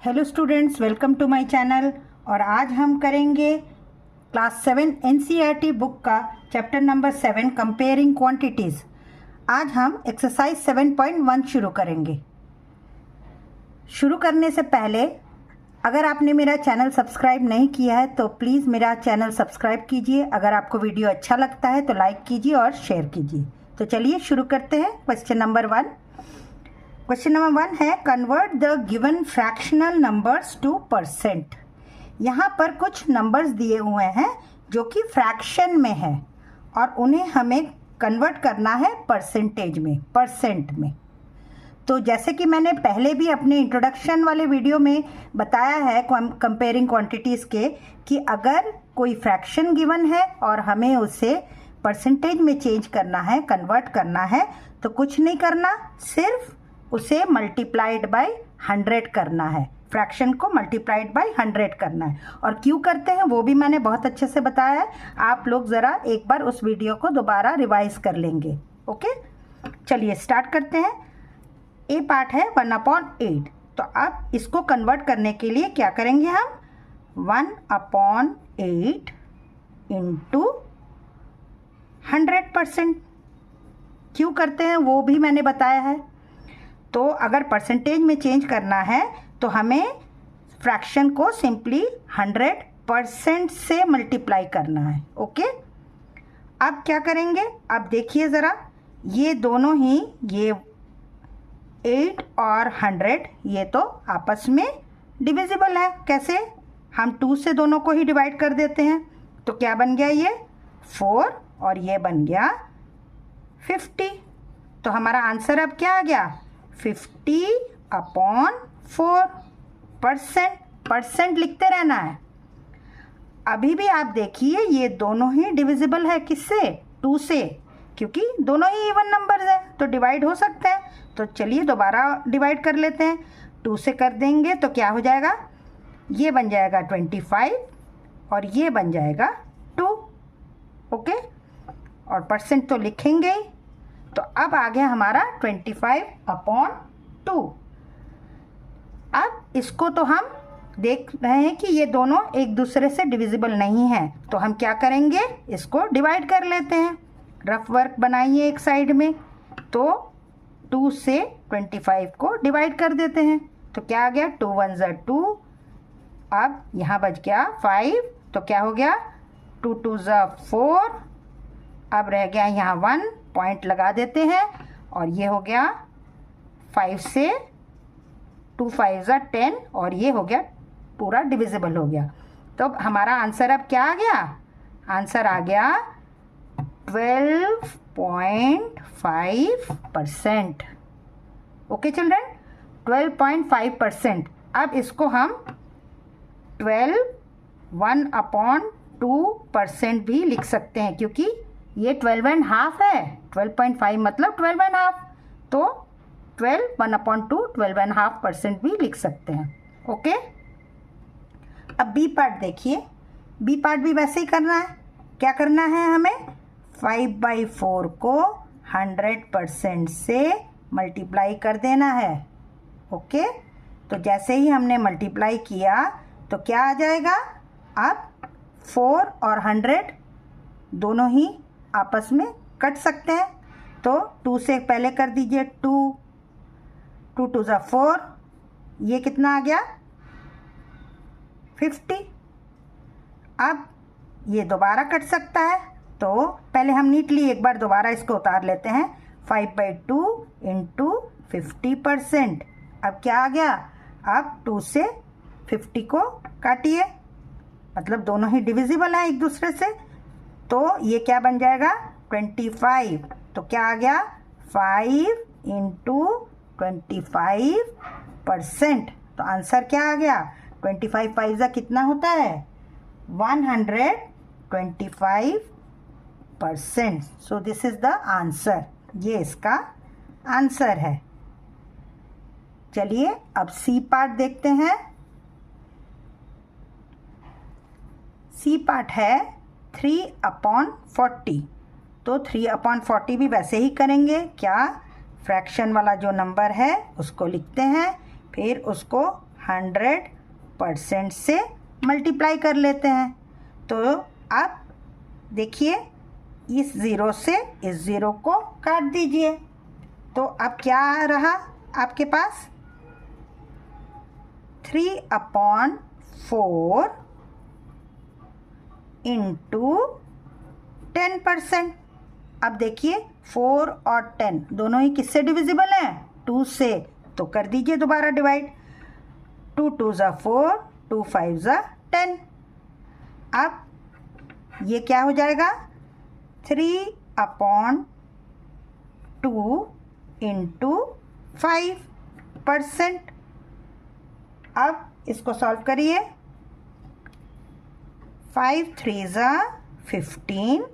Hello students, welcome to my channel. और आज हम करेंगे क्लास 7 एनसीईआरटी बुक का चैप्टर नंबर 7 कंपेयरिंग क्वांटिटीज़। आज हम एक्सरसाइज 7.1 शुरू करेंगे। शुरू करने से पहले अगर आपने मेरा चैनल सब्सक्राइब नहीं किया है तो प्लीज़ मेरा चैनल सब्सक्राइब कीजिए। अगर आपको वीडियो अच्छा लगता है तो लाइक कीजिए और शेयर कीजिए। तो चलिए शुरू करते हैं। क्वेश्चन नंबर 1 है convert the given fractional numbers two percent. यहाँ पर कुछ नंबर्स दिए हुए हैं जो कि फ्रैक्शन में है और उन्हें हमें कन्वर्ट करना है परसेंटेज में, परसेंट में। तो जैसे कि मैंने पहले भी अपने इंट्रोडक्शन वाले वीडियो में बताया है कंपेयरिंग क्वांटिटीज़ के, कि अगर कोई फ्रैक्शन गिवन है और हमें उसे परसेंटेज में चेंज करना है, कन्वर्ट करना है, तो कुछ नहीं करना, सिर्फ उसे मल्टीप्लाइड बाय 100 करना है। फ्रैक्शन को मल्टीप्लाइड बाय 100 करना है। और क्यों करते हैं वो भी मैंने बहुत अच्छे से बताया है। आप लोग ज़रा एक बार उस वीडियो को दोबारा रिवाइज कर लेंगे। ओके, चलिए स्टार्ट करते हैं। ए पार्ट है 1/8। तो अब इसको कन्वर्ट करने के लिए क्या करेंगे हम? 1/8 इंटू 100%। क्यों करते हैं वो भी मैंने बताया है। तो अगर परसेंटेज में चेंज करना है तो हमें फ्रैक्शन को सिंपली 100% से मल्टीप्लाई करना है। ओके, अब क्या करेंगे? अब देखिए ज़रा, ये दोनों ही, ये 8 और 100 ये तो आपस में डिविजिबल है। कैसे? हम 2 से दोनों को ही डिवाइड कर देते हैं। तो क्या बन गया? ये 4 और ये बन गया 50। तो हमारा आंसर अब क्या आ गया? 50/4%। परसेंट लिखते रहना है। अभी भी आप देखिए ये दोनों ही डिविजिबल है। किससे? 2 से, क्योंकि दोनों ही इवन नंबर्स हैं तो डिवाइड हो सकते हैं। तो चलिए दोबारा डिवाइड कर लेते हैं। 2 से कर देंगे तो क्या हो जाएगा? ये बन जाएगा 25 और ये बन जाएगा 2। ओके, और परसेंट तो लिखेंगे ही। तो अब आ गया हमारा 25/2। अब इसको तो हम देख रहे हैं कि ये दोनों एक दूसरे से डिविजिबल नहीं हैं, तो हम क्या करेंगे? इसको डिवाइड कर लेते हैं। रफ वर्क बनाइए एक साइड में। तो 2 से 25 को डिवाइड कर देते हैं। तो क्या आ गया? 2 1 2। अब यहाँ बच गया 5। तो क्या हो गया? 2 2 4। अब रह गया यहाँ 1, पॉइंट लगा देते हैं। और ये हो गया 5 से 2 5 10 और ये हो गया पूरा डिविजिबल हो गया। तो हमारा आंसर अब क्या आ गया? आंसर आ गया 12.5%। Okay children, 12.5%। अब इसको हम 1/2% भी लिख सकते हैं, क्योंकि ये 12.5 है। 12.5 मतलब 12.5। तो 1/2 12.5% भी लिख सकते हैं। ओके, अब बी पार्ट देखिए। बी पार्ट भी वैसे ही करना है। क्या करना है हमें? 5/4 को 100% से मल्टीप्लाई कर देना है। ओके, तो जैसे ही हमने मल्टीप्लाई किया तो क्या आ जाएगा? अब 4 और 100 दोनों ही आपस में कट सकते हैं। तो 2 से पहले कर दीजिए 2 2 2 4। ये कितना आ गया? 50। अब ये दोबारा कट सकता है, तो पहले हम नीटली एक बार दोबारा इसको उतार लेते हैं। 5/2 इंटू 50%। अब क्या आ गया? अब 2 से 50 को काटिए, मतलब दोनों ही डिविजिबल हैं एक दूसरे से। तो ये क्या बन जाएगा? 25। तो क्या आ गया? 5 इंटू 25%। तो आंसर क्या आ गया? 25 5 कितना होता है? 125%। So this is the answer. ये इसका आंसर है। चलिए अब सी पार्ट देखते हैं। सी पार्ट है 3/40। तो 3/40 भी वैसे ही करेंगे। क्या? फ्रैक्शन वाला जो नंबर है उसको लिखते हैं, फिर उसको 100% से मल्टीप्लाई कर लेते हैं। तो अब देखिए, इस ज़ीरो से इस ज़ीरो को काट दीजिए। तो अब क्या रहा आपके पास? 3/4 इंटू 10%। अब देखिए 4 और 10 दोनों ही किससे डिविजिबल हैं? 2 से। तो कर दीजिए दोबारा डिवाइड। 2 2 ज़ा 4, 2 5 ज़ा 10। अब ये क्या हो जाएगा? 3/2 इंटू 5%। अब इसको सॉल्व करिए। 5 3 ज़ा 15,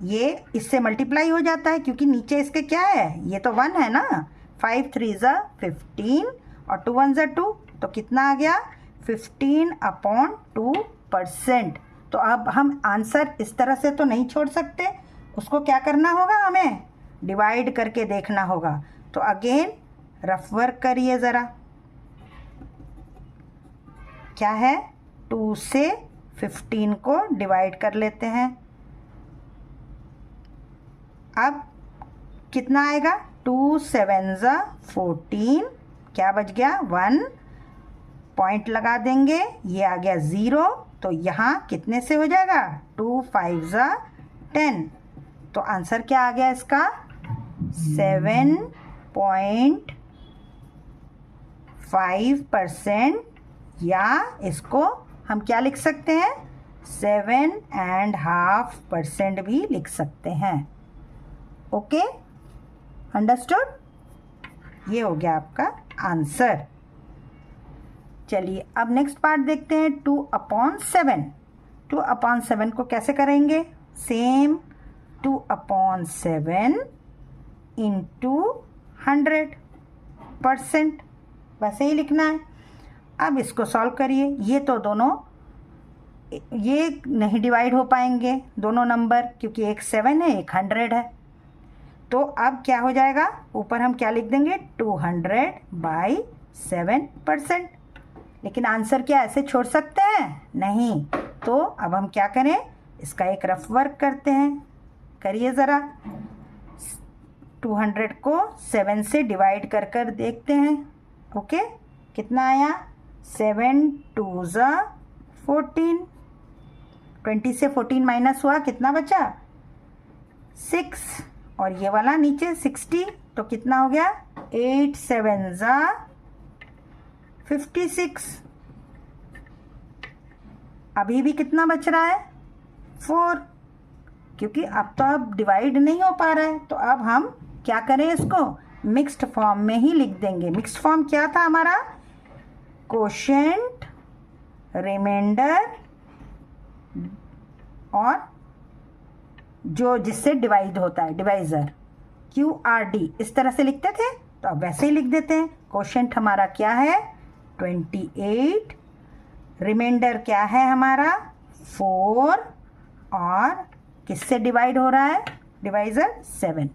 ये इससे मल्टीप्लाई हो जाता है क्योंकि नीचे इसके क्या है? ये तो 1 है ना। 5 3 ज़ा 15 और 2 1 ज़ा 2, तो कितना आ गया? 15/2%। तो अब हम आंसर इस तरह से तो नहीं छोड़ सकते, उसको क्या करना होगा? हमें डिवाइड करके देखना होगा। तो अगेन रफ वर्क करिए ज़रा। क्या है? 2 से 15 को डिवाइड कर लेते हैं। अब कितना आएगा? 2 7 ज़ा 14, क्या बच गया? 1, पॉइंट लगा देंगे, ये आ गया 0। तो यहाँ कितने से हो जाएगा? 2 5 ज़ा 10। तो आंसर क्या आ गया इसका? 7.5%, या इसको हम क्या लिख सकते हैं? 7.5% भी लिख सकते हैं। Okay, understood? ये हो गया आपका आंसर। चलिए अब नेक्स्ट पार्ट देखते हैं। 2/7। 2/7 को कैसे करेंगे? सेम 2/7 इंटू 100%, वैसे ही लिखना है। अब इसको सॉल्व करिए। ये तो दोनों ये नहीं डिवाइड हो पाएंगे दोनों नंबर, क्योंकि एक 7 है एक 100 है। तो अब क्या हो जाएगा? ऊपर हम क्या लिख देंगे? 200/7%। लेकिन आंसर क्या ऐसे छोड़ सकते हैं? नहीं। तो अब हम क्या करें? इसका एक रफ वर्क करते हैं। करिए ज़रा। 200 को 7 से डिवाइड कर कर देखते हैं। ओके, कितना आया? 7 2 ज़ा 14। 20 से 14 माइनस हुआ, कितना बचा? 6। और ये वाला नीचे 60, तो कितना हो गया? 8 7 ज़ा 56। अभी भी कितना बच रहा है? 4, क्योंकि अब तो अब डिवाइड नहीं हो पा रहा है। तो अब हम क्या करें? इसको मिक्स्ड फॉर्म में ही लिख देंगे। मिक्स्ड फॉर्म क्या था हमारा? कोशेंट, रिमाइंडर और जो जिससे डिवाइड होता है डिवाइज़र, QRD, इस तरह से लिखते थे। तो अब वैसे ही लिख देते हैं। कोशेंट हमारा क्या है? 28। रिमाइंडर क्या है हमारा? 4। और किससे डिवाइड हो रहा है डिवाइज़र? 7।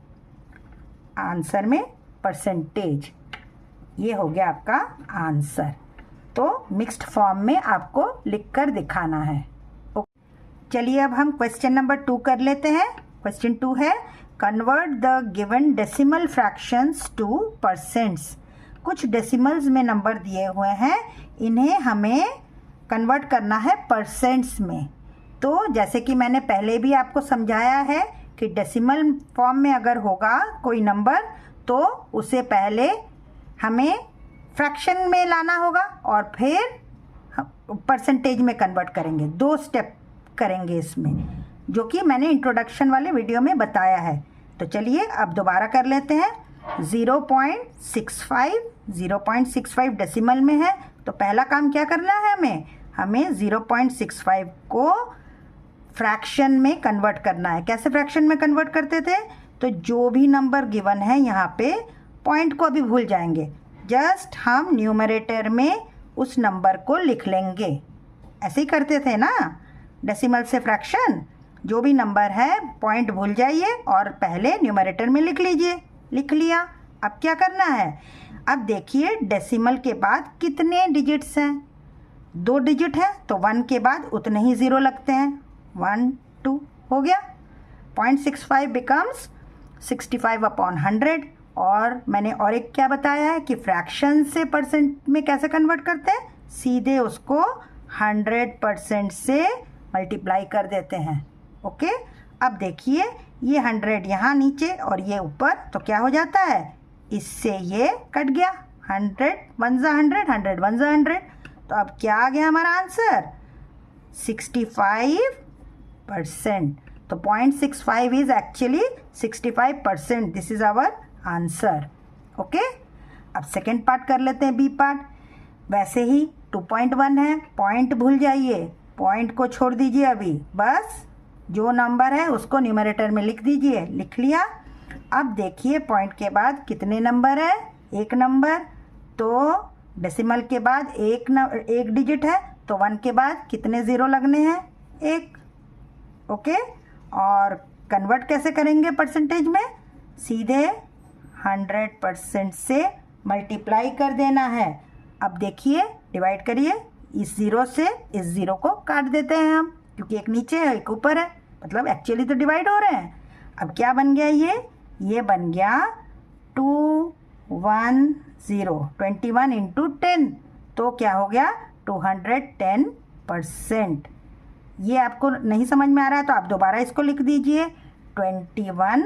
आंसर में परसेंटेज, ये हो गया आपका आंसर। तो मिक्स्ड फॉर्म में आपको लिखकर दिखाना है। चलिए अब हम क्वेश्चन नंबर 2 कर लेते हैं। क्वेश्चन 2 है, convert the given decimal fractions to percents. कुछ डेसिमल्स में नंबर दिए हुए हैं, इन्हें हमें कन्वर्ट करना है परसेंट्स में। तो जैसे कि मैंने पहले भी आपको समझाया है कि डेसिमल फॉर्म में अगर होगा कोई नंबर, तो उसे पहले हमें फ्रैक्शन में लाना होगा और फिर परसेंटेज में कन्वर्ट करेंगे। 2 स्टेप करेंगे इसमें, जो कि मैंने इंट्रोडक्शन वाले वीडियो में बताया है। तो चलिए अब दोबारा कर लेते हैं। 0.65 डेसिमल में है, तो पहला काम क्या करना है? हमें 0.65 को फ्रैक्शन में कन्वर्ट करना है। कैसे फ्रैक्शन में कन्वर्ट करते थे? तो जो भी नंबर गिवन है यहाँ पे, पॉइंट को अभी भूल जाएंगे, जस्ट हम न्यूमरेटर में उस नंबर को लिख लेंगे। ऐसे ही करते थे ना डेसिमल से फ्रैक्शन। जो भी नंबर है पॉइंट भूल जाइए और पहले न्यूमरेटर में लिख लीजिए। लिख लिया। अब क्या करना है, अब देखिए डेसिमल के बाद कितने डिजिट्स हैं, 2 डिजिट है तो 1 के बाद उतने ही ज़ीरो लगते हैं, 1 2 हो गया। 0.65 बिकम्स 65/100। और मैंने और एक क्या बताया है कि फ्रैक्शन से परसेंट में कैसे कन्वर्ट करते हैं, सीधे उसको 100% से मल्टीप्लाई कर देते हैं। ओके, अब देखिए ये 100 यहाँ नीचे और ये ऊपर, तो क्या हो जाता है, इससे ये कट गया, 100 1 जा 100, 100 1 जा 100। तो अब क्या आ गया हमारा आंसर, 65%। तो 0.65 is actually 65%। This is our answer. Okay, अब सेकेंड पार्ट कर लेते हैं, बी पार्ट। वैसे ही 2.1 है, पॉइंट भूल जाइए, पॉइंट को छोड़ दीजिए, अभी बस जो नंबर है उसको न्यूमरेटर में लिख दीजिए। लिख लिया। अब देखिए पॉइंट के बाद कितने नंबर है, एक नंबर, तो डेसिमल के बाद एक डिजिट है तो 1 के बाद कितने ज़ीरो लगने हैं, 1। ओके, और कन्वर्ट कैसे करेंगे परसेंटेज में, सीधे 100% से मल्टीप्लाई कर देना है। अब देखिए डिवाइड करिए, इस ज़ीरो से इस ज़ीरो को काट देते हैं हम, क्योंकि एक नीचे है एक ऊपर है, मतलब एक्चुअली तो डिवाइड हो रहे हैं। अब क्या बन गया, ये बन गया 210, 21 × 10, तो क्या हो गया 210%। ये आपको नहीं समझ में आ रहा है तो आप दोबारा इसको लिख दीजिए, 21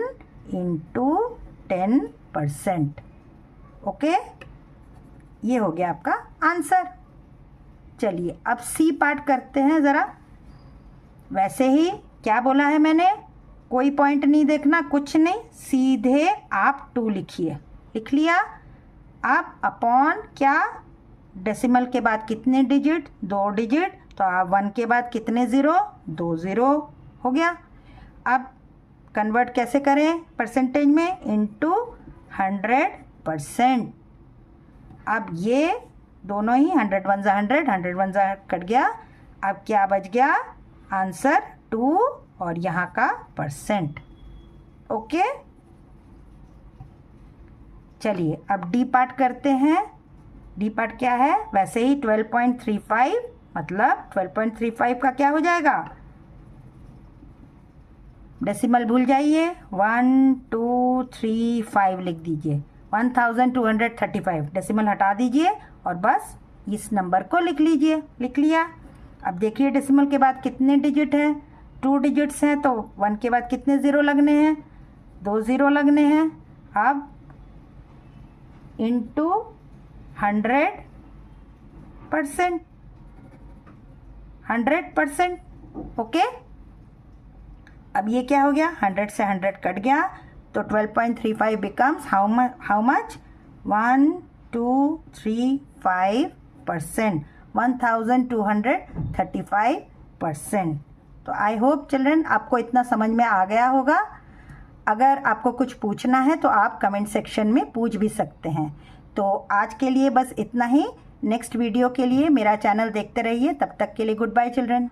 × 10%। ओके, ये हो गया आपका आंसर। चलिए अब सी पार्ट करते हैं ज़रा। वैसे ही क्या बोला है मैंने, कोई पॉइंट नहीं देखना, कुछ नहीं, सीधे आप 2 लिखिए। लिख लिया। अब अपॉन क्या, डेसिमल के बाद कितने डिजिट, 2 डिजिट, तो आप 1 के बाद कितने ज़ीरो, 2 ज़ीरो हो गया। अब कन्वर्ट कैसे करें परसेंटेज में, इनटू 100%। अब ये दोनों ही 100 1 जा 100, 100 1 जा कट गया। अब क्या बच गया, आंसर 2 और यहाँ का परसेंट। ओके, चलिए अब डी पार्ट करते हैं। डी पार्ट क्या है, वैसे ही 12.35, मतलब 12.35 का क्या हो जाएगा, डेसिमल भूल जाइए, 1 2 3 5 लिख दीजिए, 1235, डेसिमल हटा दीजिए और बस इस नंबर को लिख लीजिए। लिख लिया। अब देखिए डेसिमल के बाद कितने डिजिट हैं, 2 डिजिट्स हैं, तो 1 के बाद कितने ज़ीरो लगने हैं, 2 ज़ीरो लगने हैं। अब इनटू 100%, 100%। ओके, अब ये क्या हो गया, 100 से 100 कट गया, तो 12.35 बिकम्स हाउ मच, 1235%, 1235%। तो आई होप चिल्ड्रन आपको इतना समझ में आ गया होगा। अगर आपको कुछ पूछना है तो आप कमेंट सेक्शन में पूछ भी सकते हैं। तो आज के लिए बस इतना ही। नेक्स्ट वीडियो के लिए मेरा चैनल देखते रहिए। तब तक के लिए गुड बाय चिल्ड्रन।